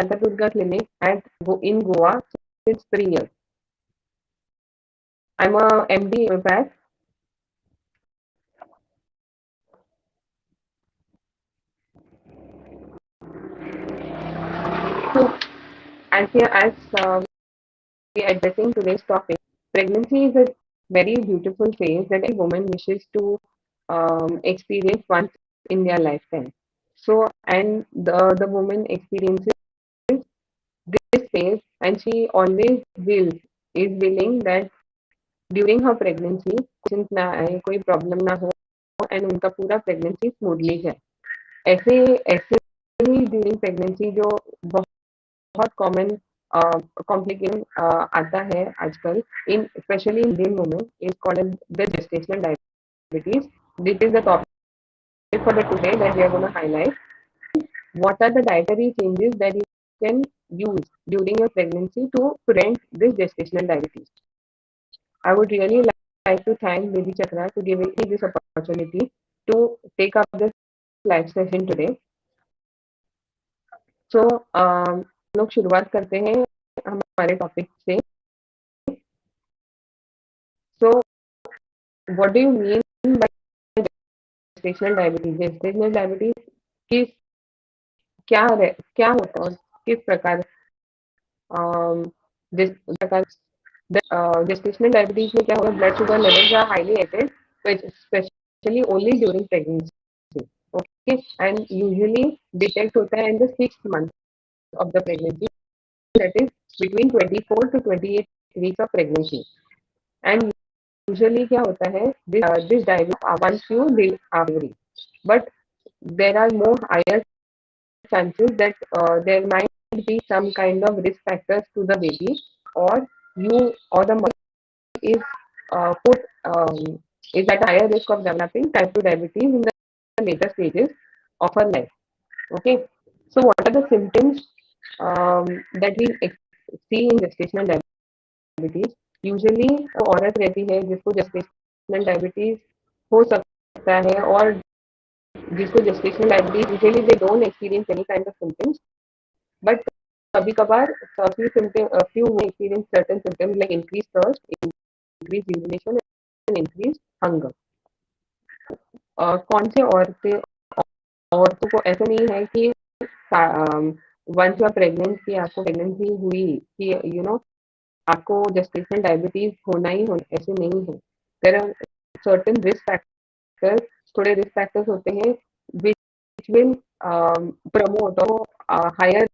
Durga clinic in Goa since 3 years. I'm a MD homeopath. So as we are addressing today's topic, pregnancy is a very beautiful phase that every woman wishes to experience once in their lifetime. So, and the woman experiences this phase, and she always is willing that during her pregnancy कुछ ना आए, कोई problem ना हो and उनका पूरा pregnancy smoothly जाए. ऐसे ऐसे ही ड्यूरिंग प्रेगनेंसी जो बहुत कॉमन कॉम्प्लिकेशन आता है आजकल in especially Indian women is called the gestational diabetes. This is the topic for the today that we are gonna highlight. What are the dietary changes that you can use during your pregnancy to prevent this gestational diabetes? I would really like to thank Lady Chakra to giving me this opportunity to take up this live session today. So, लोग शुरुआत करते हैं हमारे topic से. So, what do you mean by gestational diabetes? Gestational diabetes किस क्या होता है और किस प्रकार जिस प्रकार gestational diabetes में क्या होगा, blood sugar levels are highly elevated, especially only during pregnancy. Okay, and usually detect होता है in the 6th month of the pregnancy, that is between 24 to 28 weeks of pregnancy. And usually क्या होता है, this diabetes once you delivery, but there are more higher chances that there might be some kind of risk factors to the baby, or you or the mother is put is at higher risk of developing type 2 diabetes in the later stages of her life. Okay, so what are the symptoms that we see in gestational diabetes? Usually औरत रहती है जिसको gestational diabetes हो सकता है, और जिसको gestational diabetes usually they don't experience any kind of symptoms, but कभी कभार few may experience certain symptoms like increased thirst, increased urination and increased hunger. कौन से औरतों को ऐसा नहीं है कि वंस यू आर प्रेग्नेंट कि आपको प्रेगनेंसी हुई कि आपको जेस्टेशनल डायबिटीज होना ही होना, ऐसे नहीं है. There are certain risk factors, थोड़े रिस्क फैक्टर्स होते हैं विच विल प्रमोट और हायर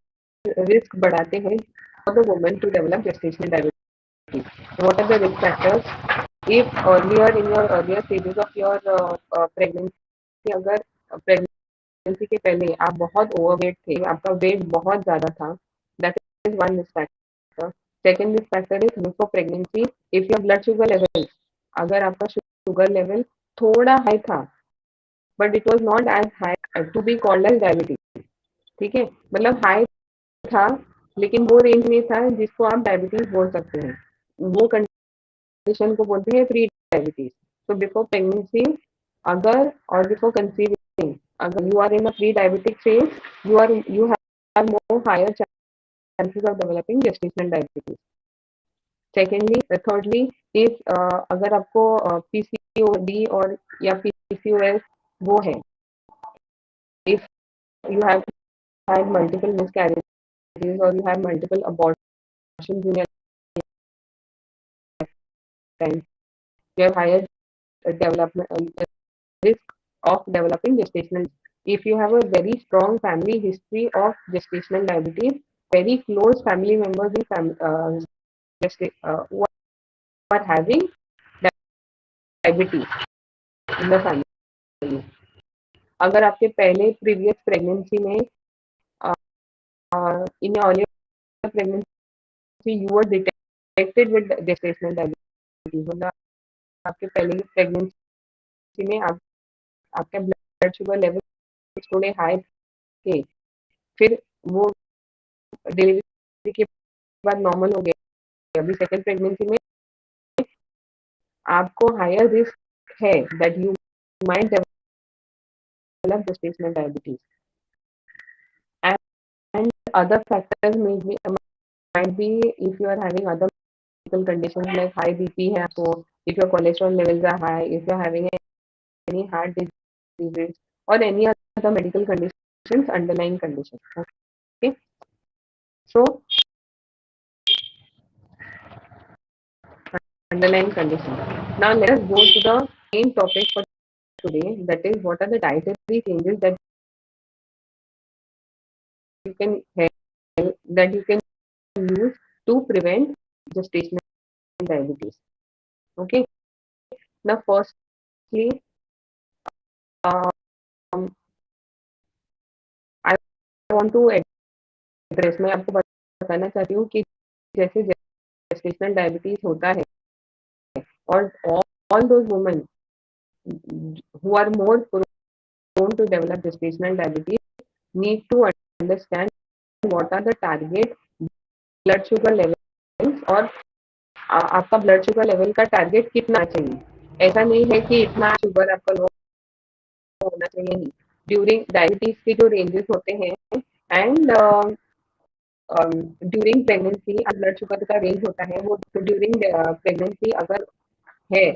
रिस्क बढ़ाते हैं for the woman to develop gestational diabetes. What are the risk factors? if earlier in your earlier stages of your pregnancy, अगर pregnancy के पहले आप बहुत ओवरवेट थे, आपका वेट बहुत ज़्यादा था, that is one risk factor. Second risk factor is before pregnancy, if your blood sugar level, अगर आपका शुगर लेवल थोड़ा हाई था but it was not as high to be called as diabetes. ठीक है, मतलब हाई था लेकिन वो रेंज में था जिसको आप डायबिटीज बोल सकते हैं. वो कंडीशन को बोलते हैं प्री डायबिटीज. तो बिफोर प्रेगनेंसी अगर और बिफोर कंसीविंग, अगर you are in a pre-diabetic phase, you have more higher chances of developing gestational diabetes. Secondly, thirdly is अगर आपको PCOD और या PCOS वो है, if you have had multiple miscarriages or you have multiple abortions in your lifetime, you have higher development risk of developing gestational. If you have a very strong family history of gestational diabetes, very close family members who are having diabetes in the family. अगर आपके पहले previous pregnancy में in earlier pregnancy you were detected with gestational diabetes, मतलब आपके पहले की pregnancy में आपका ब्लड शुगर लेवल थोड़े हाई थे, फिर वो डिलीवरी के बाद नॉर्मल हो गया, अभी सेकेंड प्रेगनेंसी में आपको हायर रिस्क है that you might develop gestational diabetes. And other factors might be if you are having other medical conditions like high BP है आपको, if your cholesterol levels are high, if you are having any heart diseases or any other medical conditions, underlying conditions. Okay, so underlying conditions. Now let us go to the main topic for today. That is, what are the dietary changes that you can that you can use to prevent gestational diabetes. Okay. Now, firstly, um, I want to address, मैं आपको बताना चाहती हूँ कि जैसे gestational diabetes होता है और all those women who are more prone to develop gestational diabetes need to understand what are the target blood sugar levels और आपका ब्लड शुगर लेवल का टारगेट कितना चाहिए. ऐसा नहीं है कि इतना शुगर आपका लो होना चाहिए. नहीं, ड्यूरिंग डायबिटीज के जो रेंजेस होते हैं and during pregnancy blood sugar का रेंज होता है वो ड्यूरिंग प्रेगनेंसी अगर है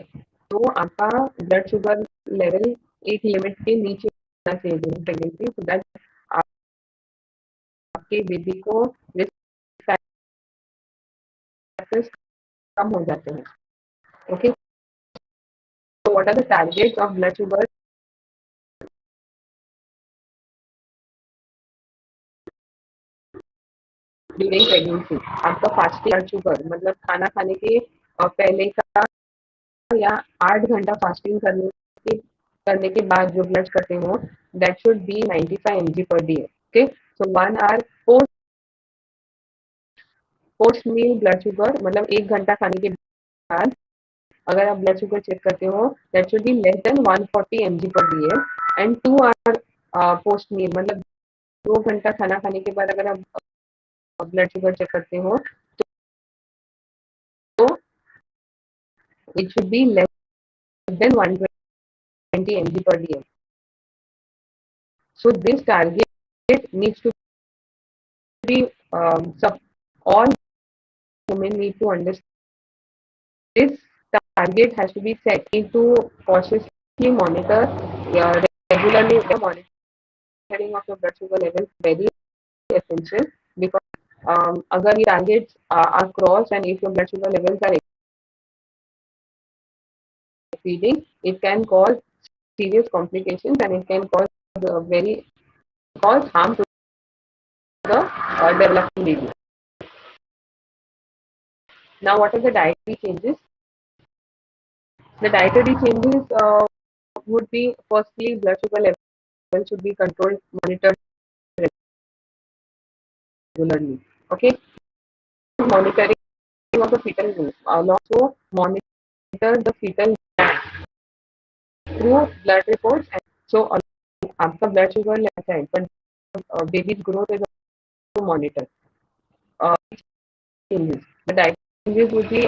तो आपका ब्लड शुगर लेवल एक लिमिट के नीचे होना चाहिए ड्यूरिंग प्रेगनेंसी, सो दैट आपके बेबी को रिस्क फैक्टर्स कम हो जाते हैं. Okay, so what are the targets of blood sugar during pregnancy? आपका फास्टिंग ब्लड शुगर मतलब खाना खाने के पहले का या 8 घंटा फास्टिंग करने के बाद जो ब्लड करते हो that should be 95 mg per day. Okay, so 1 hour post meal blood sugar मतलब 1 घंटा खाने के बाद अगर आप ब्लड शुगर चेक करते हो that should be less than 140 mg per day. And 2 hour post meal मतलब 2 घंटा खाना खाने के बाद अगर आप ब्लड शुगर चेक करते हो तो it should be less than 120 mg per day. So this target needs to be all women need to understand. This target has to be set into cautiously monitor regularly. Monitoring of your blood sugar level is very essential because अगर ये targets are crossed and if your blood sugar levels are exceeding, it can cause serious complications and it can cause harm to the developing baby. Now, what are the dietary changes? The dietary changes would be firstly blood sugar level should be controlled, monitored regularly. Okay, monitoring of the fetal growth. Also monitor the fetal through blood reports. And so आपका blood sugar लेता है, but baby's growth is also monitored. Changes. The dietary changes would be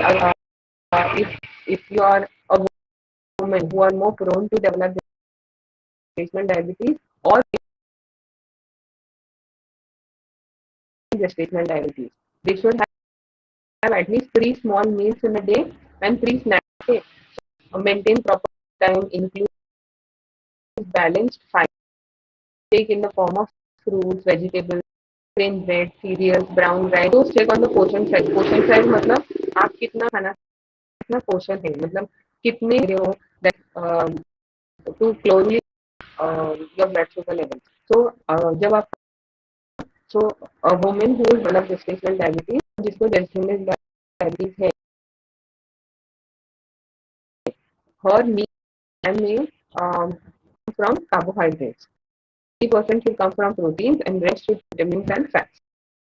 if you are a woman who are more prone to develop gestational diabetes or gestational diabetes, they should have at least 3 small meals in a day and 3 snacks a day. Maintain proper time, include balanced fiber take in the form of fruits, vegetables, plain bread, cereals, brown rice. Those check on the portion size. Portion size मतलब आप कितना खाना कितना portion है मतलब कितने हो that to closely your blood sugar level. So जब आप so a woman who is develop gestational diabetes जिसको gestational diabetes है her meal may from carbohydrates. 50% should come from proteins and rest should be vitamins and fats.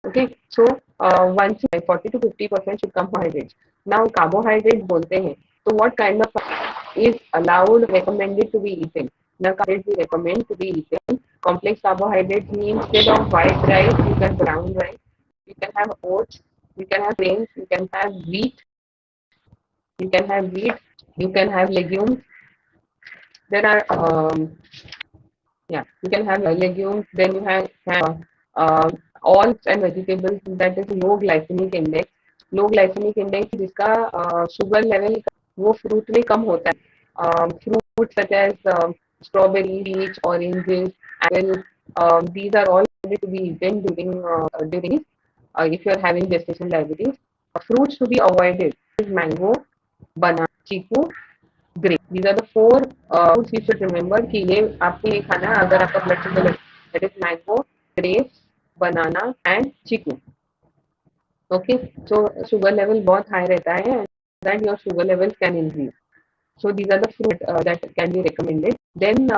Okay, so once 40 to 50% should come carbohydrates. Now carbohydrates बोलते हैं so what kind of is allowed recommended to be eaten? Now carbohydrates we recommend to be eaten. Complex carbohydrates means instead of white rice you can brown rice, you can have oats, you can have grains, you can have wheat, you can have wheat, you can have legumes. There are yeah, you can have legumes. Then you have all and vegetables that is low glycemic index. Low glycemic index जिसका sugar level वो fruit में कम होता है. Fruit such as strawberry, peach, oranges, apple. These are all to be eaten during if you are having gestational diabetes. Fruits to be avoided is mango, banana, chiku, grape. These are the four fruits you should remember कि ये आपको ये खाना है अगर आपका blood sugar level. That is mango, grapes, banana and chiku. Okay, so sugar level बहुत high रहता है and that your sugar levels can increase. So these are the fruit that can be recommended. Then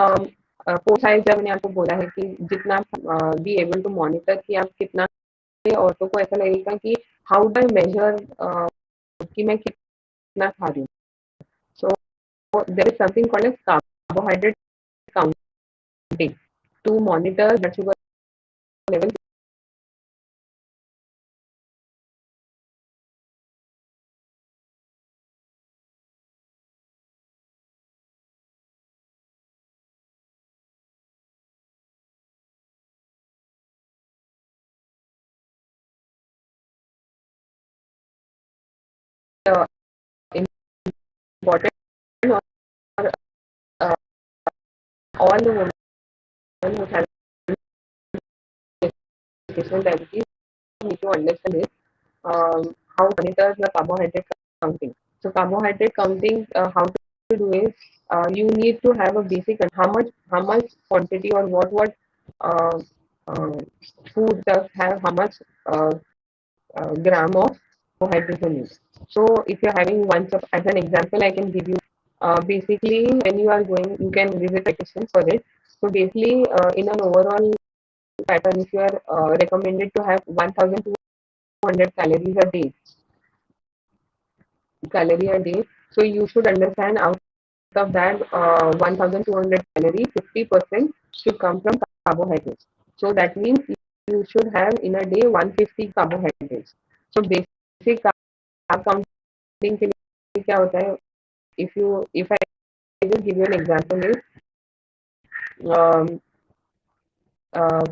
post size जब मैंने आपको बोला है कि जितना बी एबल टू मॉनिटर कि आप कितना. औरतों को ऐसा लगेगा कि हाउ डू आई मेजर कि मैं कितना खा रही हूँ. So there is something called as carbohydrate counting to monitor blood sugar level important. और all the women who have gestational diabetes need to understand this. How to monitor the carbohydrate counting. So carbohydrate counting, how to do is you need to have a basic how much quantity or what uh, uh, food does have how much uh, gram of carbohydrates in it. So if you're having one cup, as an example, I can give you. Basically, when you are going, you can visit a kitchen for it. So basically, in an overall pattern, if you are recommended to have 1,200 calorie a day. So you should understand out of that 1,200 calories, 50% should come from carbohydrates. So that means you should have in a day 150 carbohydrates. So basic carb counting के लिए क्या होता है? If I just give you an example is um,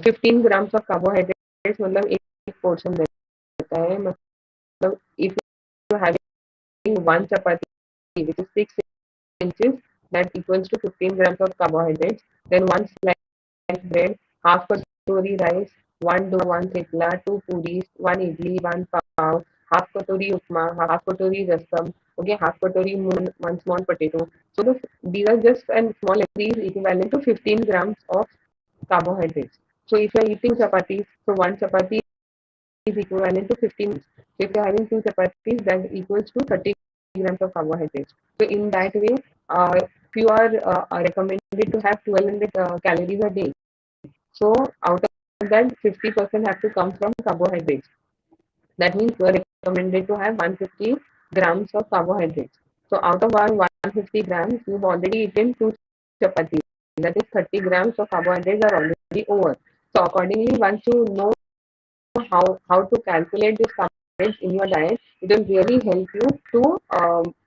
15 grams of carbohydrates मतलब एक portion रहता है. मतलब if you having one chapati which is 6 inches, that equals to 15 grams of carbohydrates. Then one slice bread, half katori rice, one dosa, one thepla, two puris, one idli, one pav, half katori upma, half katori rasam, okay, half katori moon, one small potato. So these are just a small increase equivalent to 15 grams of carbohydrates. So if you are eating chapatis, so one chapati is equivalent to 15. So if you are having two chapatis, that equals to 30 grams of carbohydrates. So in that way, if you are recommended to have 1200 calories a day, so out of that 50% have to come from carbohydrates. That means you are recommended to have 150 grams of carbohydrates. So out of our 150 grams, you've already eaten two chapatis. That is 30 grams of carbohydrates are already over. So accordingly, once you know how to calculate this carbohydrates in your diet, it will really help you to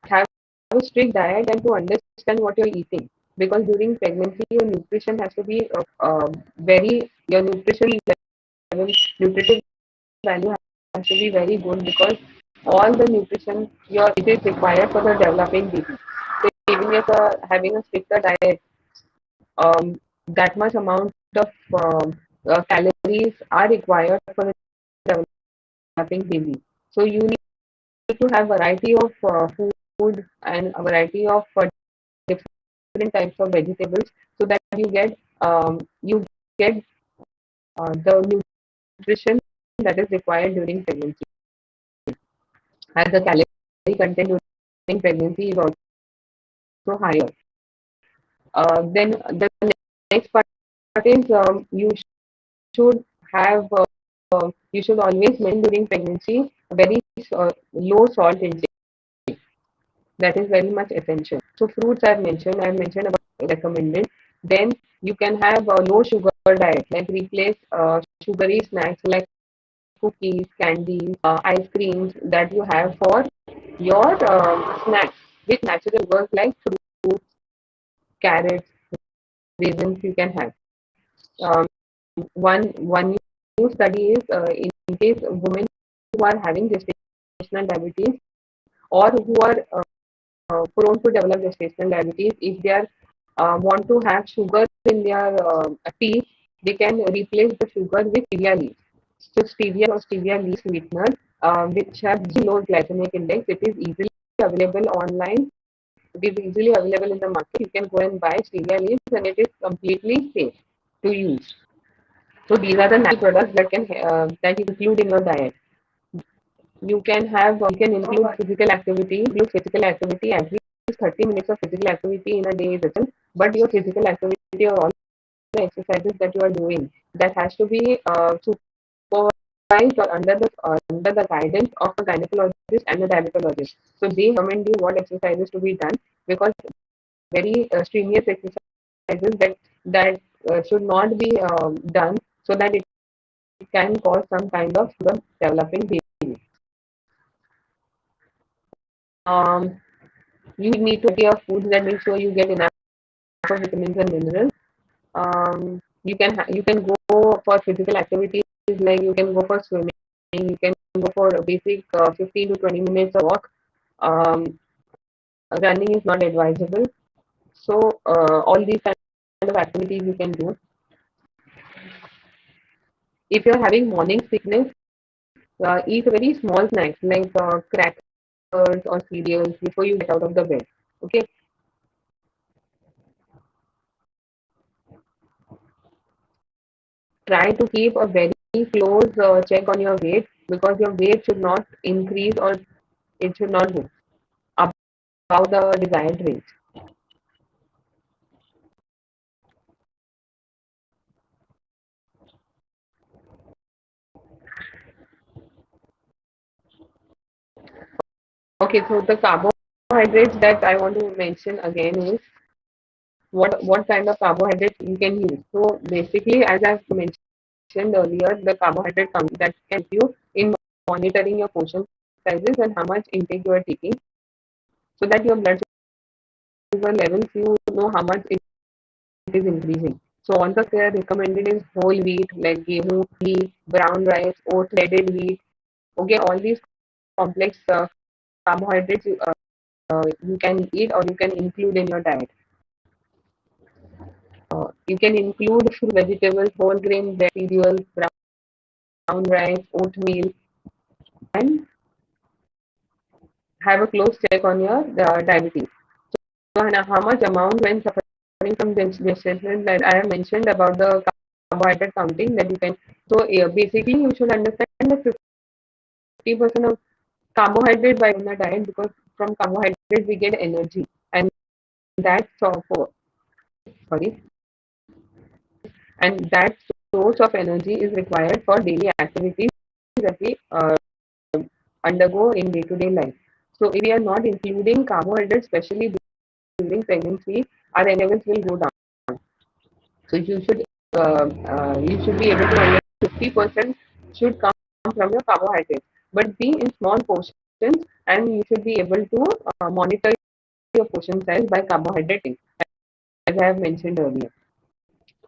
have a strict diet and to understand what you're eating. Because during pregnancy, your nutrition has to be your nutritive value has to be very good because all the nutrition your it is required for the developing baby. So even if having a stricter diet, that much amount of calories are required for the developing baby. So you need to have variety of food and a variety of different types of vegetables so that you get the nutrition that is required during pregnancy. As the calorie content during pregnancy is also higher. Then the next part is should have you should always maintain during pregnancy a very low salt intake. That is very much essential. So fruits I've mentioned about recommended. Then you can have a low sugar diet, like replace sugary snacks like cookies, candies, ice creams that you have for your snacks with natural sugars like fruits, carrots, raisins you can have. Um, one new study is in case women who are having gestational diabetes or who are prone to develop gestational diabetes, if they are want to have sugar in their tea, they can replace the sugar with stevia leaves. So stevia or stevia leaf sweetener, which have low glycemic index, it is easily available online. It is easily available in the market. You can go and buy stevia leaves, and it is completely safe to use. So these are the natural products that you include in your diet. You can include physical activity at least 30 minutes of physical activity in a day is essential. But your physical activity or all the exercises that you are doing, that has to be supervised or under the guidance of a gynecologist and a diabetologist. So they recommend you what exercises to be done, because very strenuous exercises that should not be done, so that it can cause some kind of sugar developing baby. Um, you need to have foods that make sure you get enough of vitamins and minerals. You can go for physical activities, like you can go for swimming, you can go for a basic 15 to 20 minutes of walk. Um, Running is not advisable. So all these kind of activities you can do. If you're having morning sickness, eat very small snacks like crackers or cereals before you get out of the bed. Okay, try to keep a very close check on your weight, because your weight should not increase or it should not go above the desired range. Okay, so the carbohydrates that I want to mention again is what kind of carbohydrates you can use. So basically, as I've mentioned earlier, the carbohydrate count that can help you in monitoring your portion sizes and how much intake you are taking, so that your blood sugar levels, you know how much it is increasing. So all the care recommended is whole wheat like gehu, wheat, brown rice, oat, threaded wheat. Okay, all these complex carbohydrates you can eat or you can include in your diet. You can include fruit, vegetables, whole grain, bread, cereals, brown rice, oatmeal, and have a close check on your diabetes. So, how much amount when suffering from gestational that I have mentioned about the carbohydrate counting that you can. So, basically, you should understand that 50% of carbohydrate by the diet, because from carbohydrate we get energy, and that sorry, and that source of energy is required for daily activities that we undergo in day-to-day life. So if we are not including carbohydrates, especially during pregnancy, our energy levels will go down. So you should be able to understand 50% should come from your carbohydrates, but be in small portions, and you should be able to monitor your portion size by carbohydrate, as I have mentioned earlier.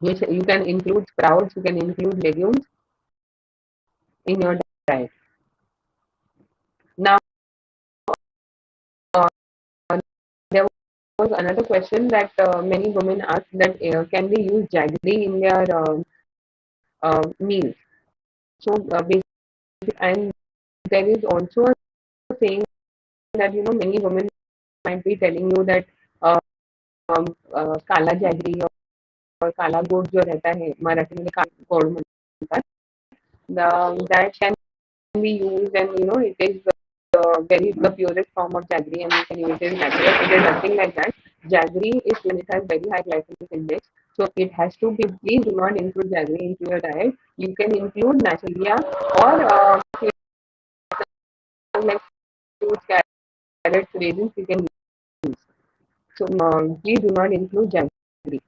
You can include sprouts, you can include legumes in your diet. Now, uh, there was another question that many women ask, that can they use jaggery in their meals? So and there is also a saying that many women might be telling you that काला jaggery और काला गुड़ जो रहता है मराठी में काला गोड म्हणतात, that can be used, and it is very the purest form of jaggery, and you can use it natural. It is nothing like that. Jaggery is when it has very high glycemic index, so it has to be. Please do not include jaggery into your diet. You can include natural or like fruits, carrots, raisins. You can use. So please do not include jaggery.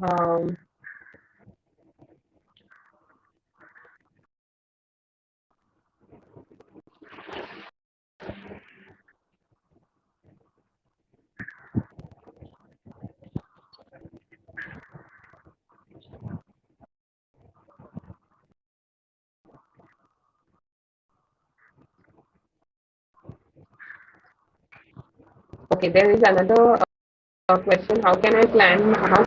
Um, Okay, there is another question. How can I plan? How